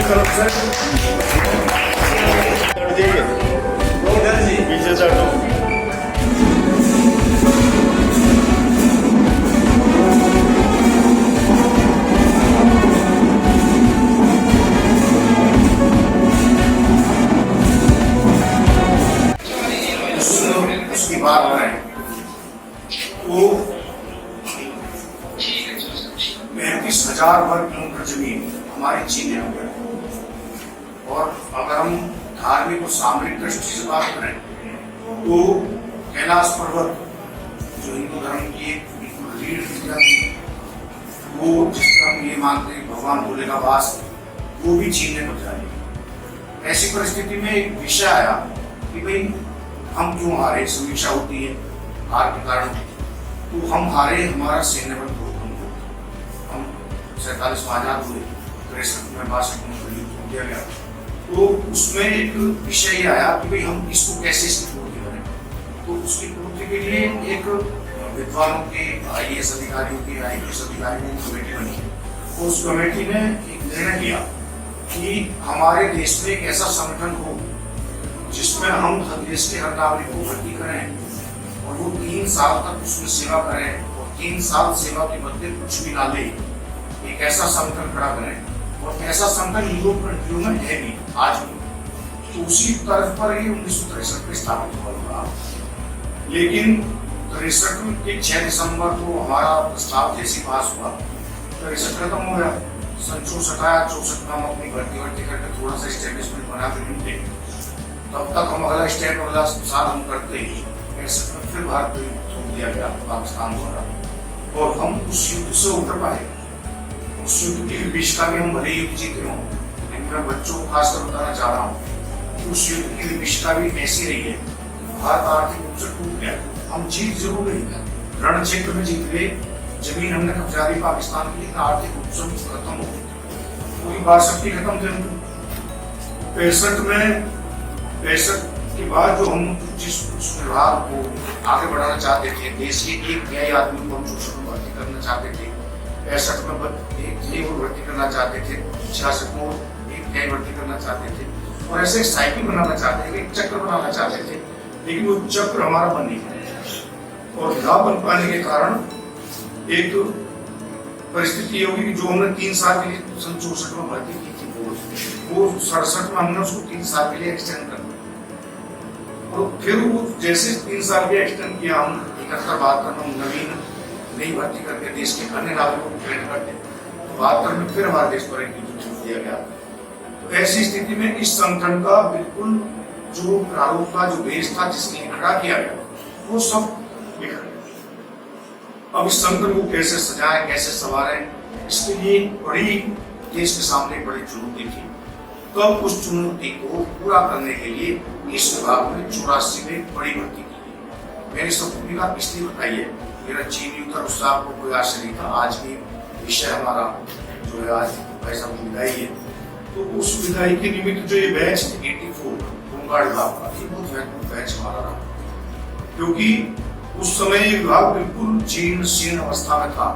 तरफ से पीछे से हटो। उसकी बात करें तो 35,000 वर्ग किलोमीटर जमीन हमारी चीन में हो गया। और अगर हम धार्मिक और सामरिक दृष्टि से बात करें तो कैलाश पर्वत जो हिंदू धर्म की एक बिल्कुल रीढ़ की थी, वो जिस पर हम ये मानते हैं भगवान भोले का वास, वो भी चीन ने बचा लिया। ऐसी परिस्थिति में एक विषय आया कि भाई हम क्यों हारे। समीक्षा होती है हार के कारण, तो हम हारे, हमारा सैन्य बल बहुत कम हो। हम 47 में आजाद हुए, 63 में 62 में युद्ध हो दिया गया। तो उसमें एक विषय ये आया कि भाई हम इसको कैसे इसकी पूर्ति करें। तो उसकी पूर्ति के लिए एक विद्वानों के, IAS अधिकारियों की, IPS अधिकारियों की कमेटी बनी। उस कमेटी ने एक निर्णय लिया कि हमारे देश में एक ऐसा संगठन हो जिसमें हम देश के हर नागरिक को भर्ती करें और वो 3 साल तक उसमें सेवा करें और 3 साल सेवा के बदले कुछ भी ना ले। एक ऐसा संगठन खड़ा करें और ऐसा संगठन यूरोप कंट्रियों में है भी आज भी। तो उसी तर्ज पर ही 1963 में स्थापित हुआ। लेकिन 63 के 6 दिसंबर को हमारा प्रस्ताव जैसे पास हुआ, 63 खत्म हो गया। सन 64 आया, 64 में हम अपनी भर्ती करके थोड़ा सा स्टेब्लिशमेंट बना के मिलते, तब तक हम अगला स्टेप अगला साल हम करते ही ऐसे में फिर भारत को छोड़ दिया गया पाकिस्तान द्वारा और हम उस युद्ध से उतर पाए। उस युद्ध के बीच का भी हम भले युद्ध जीते हों, लेकिन मैं बच्चों को खासकर बताना चाह रहा हूँ उस युद्ध की विभिषिका भी ऐसी रही है। भारत आर्थिक रूप से टूट गया, हम जीत जरूर गए, रण क्षेत्र में जीत गए, जमीन हमने कब्जा दी पाकिस्तान की, लेकिन आर्थिक रूप से खत्म हो गई। पूरी बात शक्ति खत्म थी। 65 के बाद जो हम जिस विभाग को आगे बढ़ाना चाहते थे, देश के एक न्याय आदमी को हम 64 में भर्ती करना चाहते थे, 65 में एक न्याय को भर्ती करना चाहते थे, 66 में एक न्याय भर्ती करना चाहते थे और ऐसे साइकिल बनाना चाहते थे, एक चक्र बनाना चाहते थे, लेकिन वो चक्र हमारा बन नहीं पाया। और ना बन पाने के कारण एक परिस्थिति ये होगी कि जो हमने 3 साल के लिए सन 64 में भर्ती की थी, वो 67 में हमने उसको 3 साल के लिए एक्सटेंड कर दिया। और फिर वो जैसे 3 साल के एक्सटेंड किया, हम 71-72 में नवीन नई भर्ती करके देश के अन्य नागरिकों को ट्रेन करते, 72 में फिर हमारे देश पर एक युद्ध छूट दिया गया। तो ऐसी स्थिति में इस संगठन का बिल्कुल जो प्रारूप का जो बेस था जिसके लिए खड़ा किया गया, वो सब बिखर गया। अब इस संगठन को कैसे सजाएं, कैसे संवारें, इसके लिए बड़ी देश के सामने बड़ी चुनौती थी। तो अब उस चुनौती को पूरा करने के लिए इस विभाग में 84 में बड़ी भर्ती की। मैंने सब भूमिका इसलिए बताई है, मेरा चीन युद्ध और उससे आपको कोई आशय नहीं था। आज भी विषय हमारा जो है आज भाई साहब विदाई है, तो उस विदाई के निमित्त जो ये बैच 84 होमगार्ड विभाग का, ये बहुत महत्वपूर्ण बैच हमारा रहा, क्योंकि उस समय ये विभाग बिल्कुल जीर्ण अवस्था में था।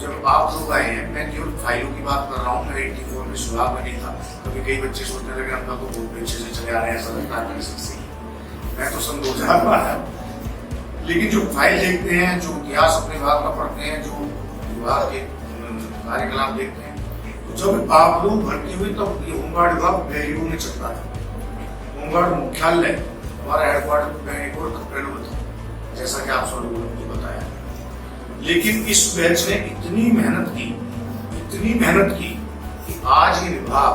जब आप लोग आए हैं, मैं केवल फाइलों की बात कर रहा हूँ, मैं 84 में विभाग में नहीं था। कभी कई बच्चे सोचने लगे हम तो बहुत पीछे से चले आ रहे हैं, ऐसा लगता है मैं तो सन 2000 में आया। लेकिन जो फाइल देखते हैं, जो इतिहास अपने विभाग का पढ़ते हैं, जो विभाग के कार्यकलाप देखते हैं, तो जब आप लोग भर्ती हुए तब ये होमगार्ड विभाग बेंगलुरु में चलता था। होमगार्ड मुख्यालय हमारा हेडक्वार्टर बेंगलुरु कपड़े में था, जैसा कि आप सब लोगों ने बताया। लेकिन इस बैच ने इतनी मेहनत की कि आज ये विभाग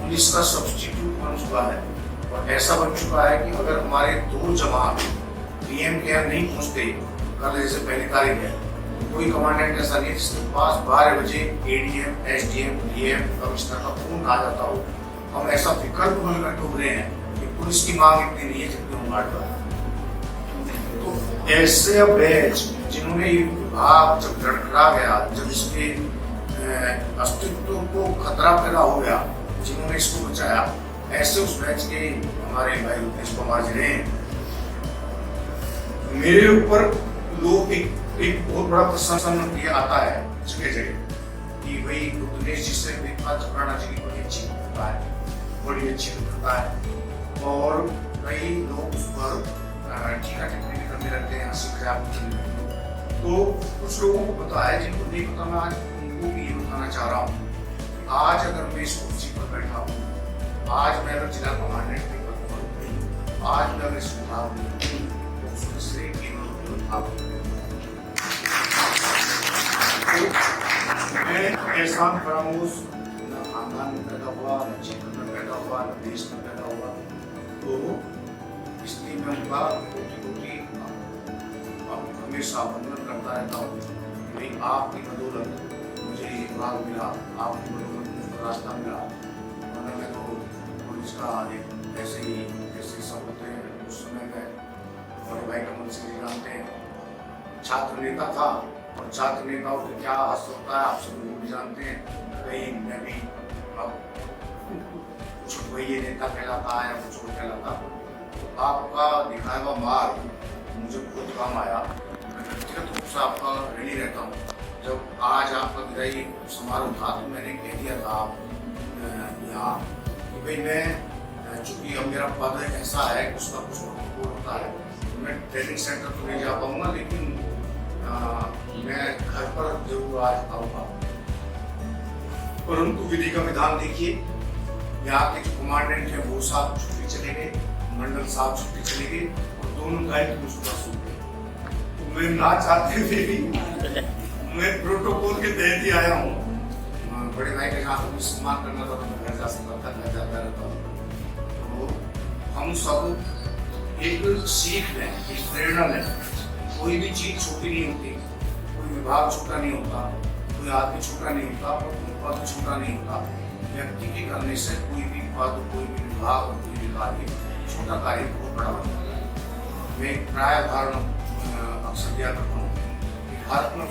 पुलिस का सब्स्टिट्यूट बन चुका है और ऐसा बन चुका है कि अगर हमारे 2 जवान DM के यहाँ नहीं पहुंचते, कल जैसे पहली तारीख है, कोई कमांडेंट ऐसा नहीं जिसके पास 12 बजे ADM, SDM, DM कमिश्नर का फोन आ जाता हो। हम ऐसा विकल्प बनकर ढूंढ रहे हैं कि पुलिस की मांग इतनी नहीं है जितनी होमगार्ड पर। तो ऐसे बैच जिन्होंने ये विभाग जब लड़खड़ा गया, जब इसके अस्तित्व को खतरा पैदा हो गया, जिन्होंने इसको बचाया, ऐसे उस बैच के हमारे भाई रुपेश कुमार जी ने मेरे ऊपर लोग एक बहुत बड़ा प्रशंसन किया आता है जगह जगह कि भाई रुपेश जी से चक्राना जी की बड़ी अच्छी बड़ी अच्छी करता है और कई लोग उस पर टीका टिप्पणी करने लगते हैं, हंसी मजाक करने लगते हैं। तो कुछ लोगों को पता है, जिनको नहीं पता मैं आज उनको भी ये बताना चाह रहा हूँ। आज अगर मैं इस कुर्सी पर बैठा हूँ, आज मैं अगर जिला कमांडेंट के पद पर हूँ, आज मैं अगर इस विभाग में हूँ, तो उसमें से केवल विभाग मैं एहसान फरामोश न खानदान में पैदा हुआ, न क्षेत्र में पैदा हुआ, न देश में पैदा हुआ, तो इसलिए मैं उनका कोटि हमेशा वंदन करता रहता हूँ। भाई आपकी बदौलत मुझे ये विभाग मिला, आपकी बदौलत मुझे रास्ता मिला, वरना मैं तो पुलिस का एक ऐसे सब होते हैं उस समय में बड़े भाई कमल सिंह जी जानते हैं, छात्र नेता था और छात्र नेताओं को क्या हस्त होता है आप सब लोग भी जानते हैं। कहीं मैं भी छुटवैये नेता कहलाता है या कुछ और कहलाता, तो आपका दिखाया हुआ मार्ग मुझे बहुत काम आया। मैं व्यक्तिगत रूप से आपका ऋणी रहता हूँ। जब आज आपका विदाई समारोह था तो मैंने कह दिया था यहाँ कि भाई मैं चूंकि अब मेरा पद ऐसा है कि उसका कुछ प्रोटोकॉल होता है, तो मैं ट्रेनिंग सेंटर तो नहीं जा पाऊंगा, लेकिन मैं घर पर जरूर आज आऊंगा। परंतु विधि का विधान देखिए, यहाँ के जो कमांडेंट है वो साहब छुट्टी चले गए, मंडल साहब छुट्टी चले गए और दोनों दायित्व मुझको सौंप गए। तो मैं ना चाहते हुए भी मैं प्रोटोकॉल के तहत ही आया हूँ। बड़े भाई के जहाँ भी सम्मान करना था तो मैं घर जा सकता था, घर जाता रहता हूँ। तो हम सब एक सीख लें, एक प्रेरणा लें। कोई भी चीज छोटी नहीं होती, कोई विभाग छोटा नहीं होता, कोई आदमी छोटा नहीं होता, कोई पद छोटा नहीं होता। व्यक्ति के करने से कोई भी पद, कोई भी विभाग और कोई भी कार्य, छोटा कार्य बहुत बड़ा बनता है। मैं प्राय उदाहरण अक्सर दिया करता हूँ कि भारत में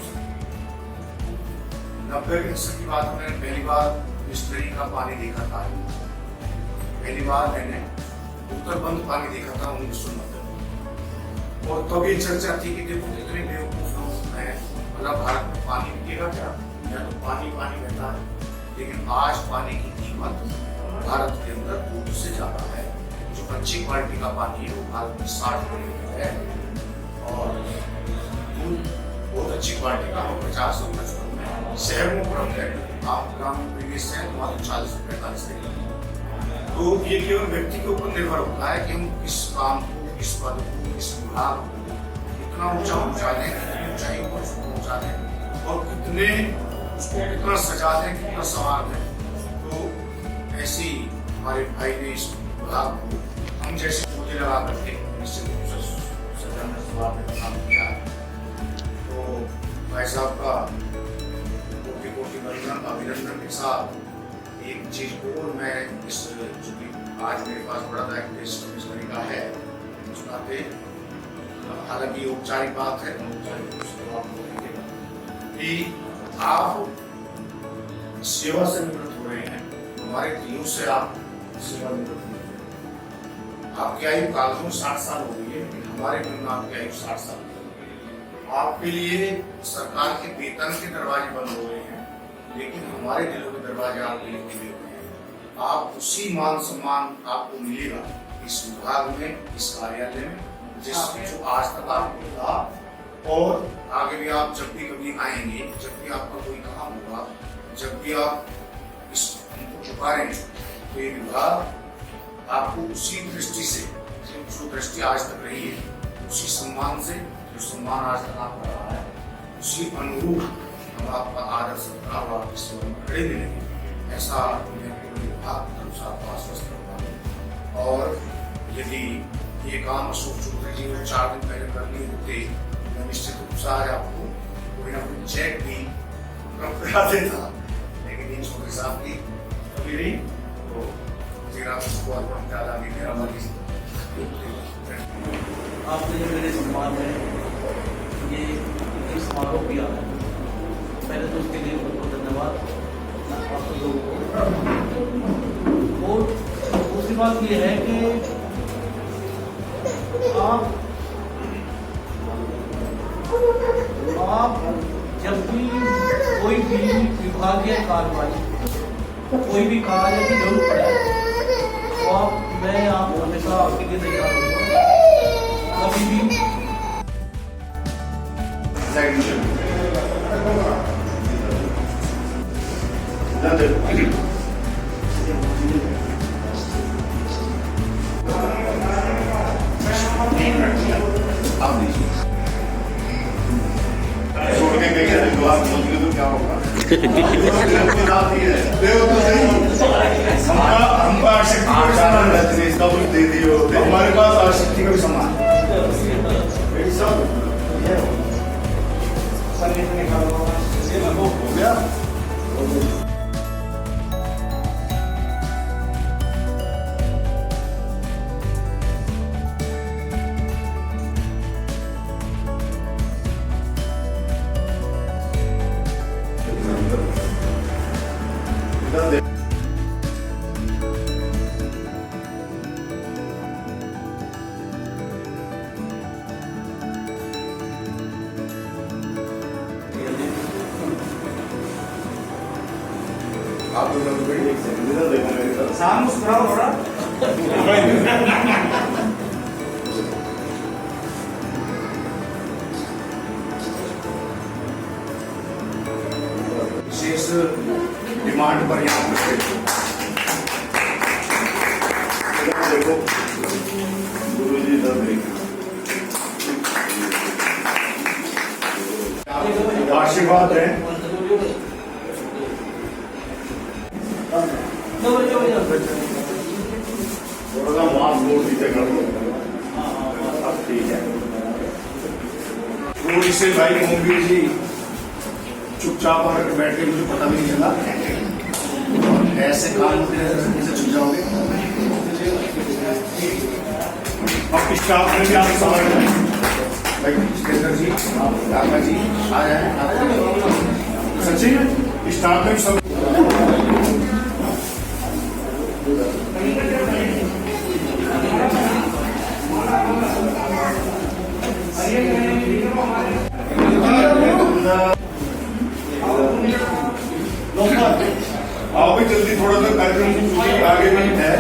90 के दशक की बात मैंने पहली बार बिस्लरी का पानी देखा था। पहली बार मैंने उत्तर बंद पानी देखा था 1990 में, और तब ये चर्चा थी कि देखो कितने बेवकूफ लोग हैं, मतलब भारत में पानी बिकेगा क्या, या तो पानी पानी बहता है। लेकिन आज पानी की कीमत भारत के अंदर दूध से ज्यादा है। जो अच्छी क्वालिटी का पानी है वो भारत में 60 रुपये में है, और दूध बहुत अच्छी क्वालिटी का 50 और 55 में शहर में उपलब्ध है। आप ग्रामीण परिवेश से हैं तो वहाँ 40 से 45 रुपये। तो ये केवल व्यक्ति के ऊपर निर्भर होता है कि हम किस काम को, किस पद को, किस विभाग को कितना ऊंचा पहुँचा दें, कितनी ऊंचाई पर उसको पहुँचा दें और कितने उसको कितना सजा दें, कितना संवार दें। तो ऐसे ही हमारे भाई ने इस विभाग को हम जैसे पूजे लगा करके निश्चित रूप से सजाने संवार में काम किया है। तो भाई साहब का कोटि कोटि अभिनंदन के साथ एक चीज और मैं इस चूंकि आज मेरे पास बड़ा दायित्व का है, उस नाते हालांकि औपचारिक बात है, कि आप सेवा से निवृत्त हो रहे हैं, हमारे दिलों से आप सेवा निवृत्त हो रहे हैं। आपकी आयु कागजों 60 साल हो गई है, लेकिन हमारे मन में आपकी आयु 60 साल हो गई है। आपके लिए सरकार के वेतन के दरवाजे बंद हो गए हैं, लेकिन हमारे दिलों के दरवाजे आपके लिए खुले हुए हैं। आप उसी मान सम्मान आपको मिलेगा इस विभाग में, इस कार्यालय में, जो आज तक आपको था, और आगे भी आप जब भी कभी आएंगे, जब भी आपका कोई काम होगा, जब भी आप इनको पुकारेंगे, तो ये विभाग आपको उसी दृष्टि से, जो दृष्टि आज तक रही है, उसी सम्मान से, जो सम्मान आज तक आपका रहा है, उसी अनुरूप हम आपका आदर सत्कार और आपकी सेवा में खड़े मिलेंगे। ऐसा मैं पूरे विभाग की तरफ से आपको आश्वस्त करता हूँ। और यदि ये काम अशोक चौधरी जी को 4 दिन पहले करनी होते, मैं निश्चित रूप से आज आपको कोई ना कोई चेक भी करा देता, लेकिन इन चौधरी साहब की कभी नहीं, तो तेरा उसको अर्पण डाला भी मेरा मर्जी। आपने जो मेरे सम्मान में ये समारोह किया है, पहले तो उसके लिए बहुत बहुत धन्यवाद आप लोगों को। और दूसरी बात ये है कि आप जब भी कोई भी विभागीय कार्रवाई, कोई भी कार्य की जरूरत पड़े, तो मैं आप हमेशा आपके लिए तैयार हूँ कभी भी। छोड़ के गई है तो आप सोच रहे तो क्या होगा? हमको आशक्ति का भी सामान रहते हैं, इसका कुछ दे दिए होते, हमारे पास आशक्ति का भी सामान हो गया। आप दोनों को एक सेकंड इधर देखो मेरी तरफ। शाम मुस्कुराओ थोड़ा। विशेष डिमांड पर यहाँ पे देखो गुरु जी इधर देखो, आशीर्वाद है। थोड़ा सा मास्क बोल दीजिए कर दो, अब ठीक है। थोड़ी से भाई मोहम्बीर जी चुपचाप और बैठ के मुझे पता भी नहीं चला, और ऐसे काम होते हैं जैसे छुप जाओगे। अब स्टाफ में भी आप समझ रहे हैं भाई, स्टेकर जी, काका जी आ जाए। सच्ची में स्टाफ में भी सब आओ भी जल्दी, थोड़ा सा कार्यक्रम आगे में है।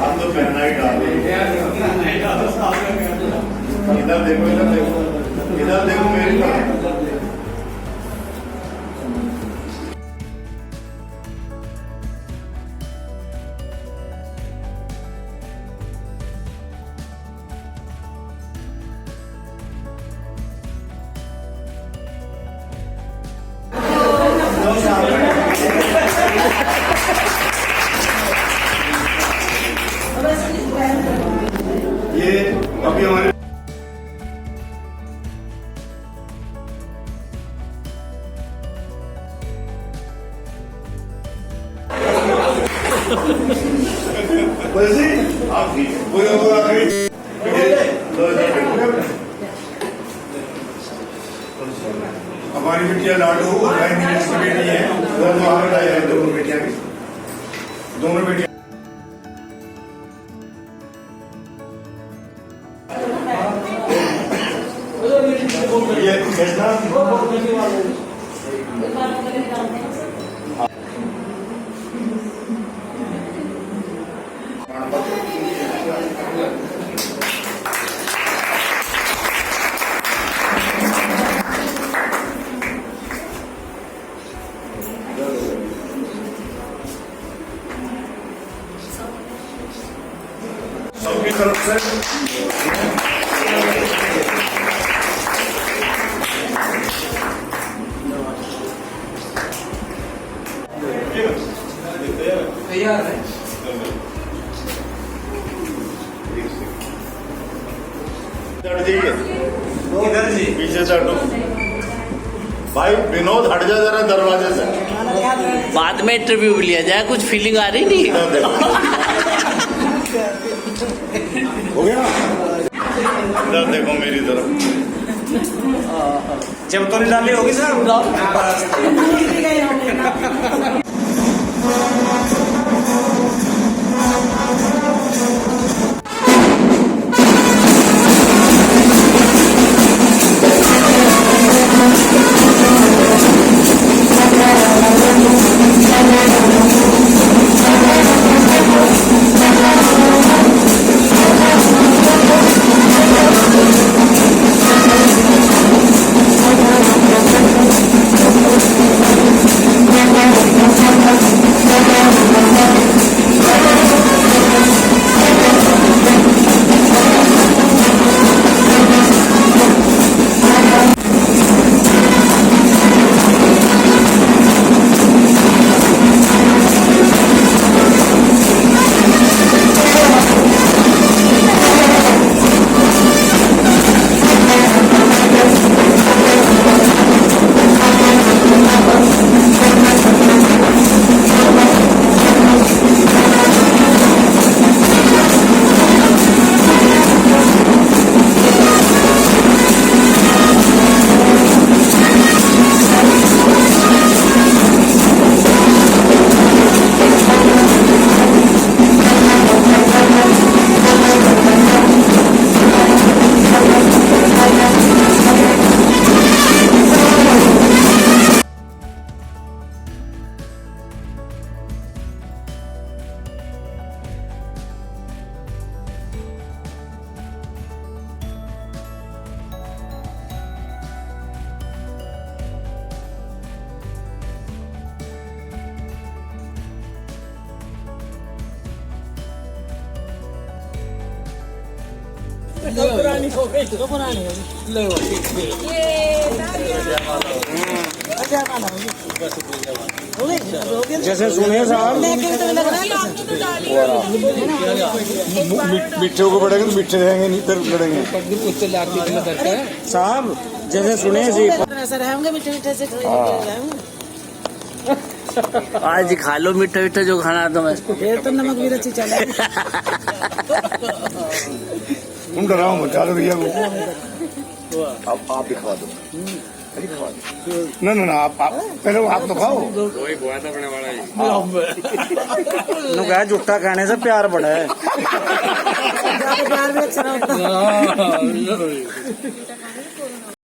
आप तो पहना ही डाल इधर देखो, इधर देखो, इधर देखो मेरी तरफ। ये अभी हमारे वैसे आप ठीक है, पूरे हो गए। हमारी बिटिया लाडू भाई नीरज की बेटी है, दोनों आ रहे हैं, दोनों बेटियां भी, दोनों बेटियां ये कैसा सबकी तरफ से तैयार है। इधर जी, पीछे से हटो। भाई विनोद हट जा जरा दरवाजे से। बाद में इंटरव्यू भी लिया जाए, कुछ फीलिंग आ रही नहीं। हो गया इधर देखो मेरी तरफ। जब तो नहीं डाली होगी सर। पुरानी हो गई तो पुरानी हो गई। ले जैसे सुने साहब मिठे को बढ़ेंगे तो मिठे रहेंगे, नहीं फिर लड़ेंगे। साहब जैसे सुने जी सर होंगे मीठे मीठे से आज खा लो मीठा मीठा जो खाना तो मैं। फिर तो नमक भी रची चले। तुम डराओ मत, चालू भैया को अब आप दिखा दो। ना ना ना आप पहले आप तो खाओ। कहा जुट्टा खाने से प्यार बढ़ा है। प्यार भी अच्छा होता है।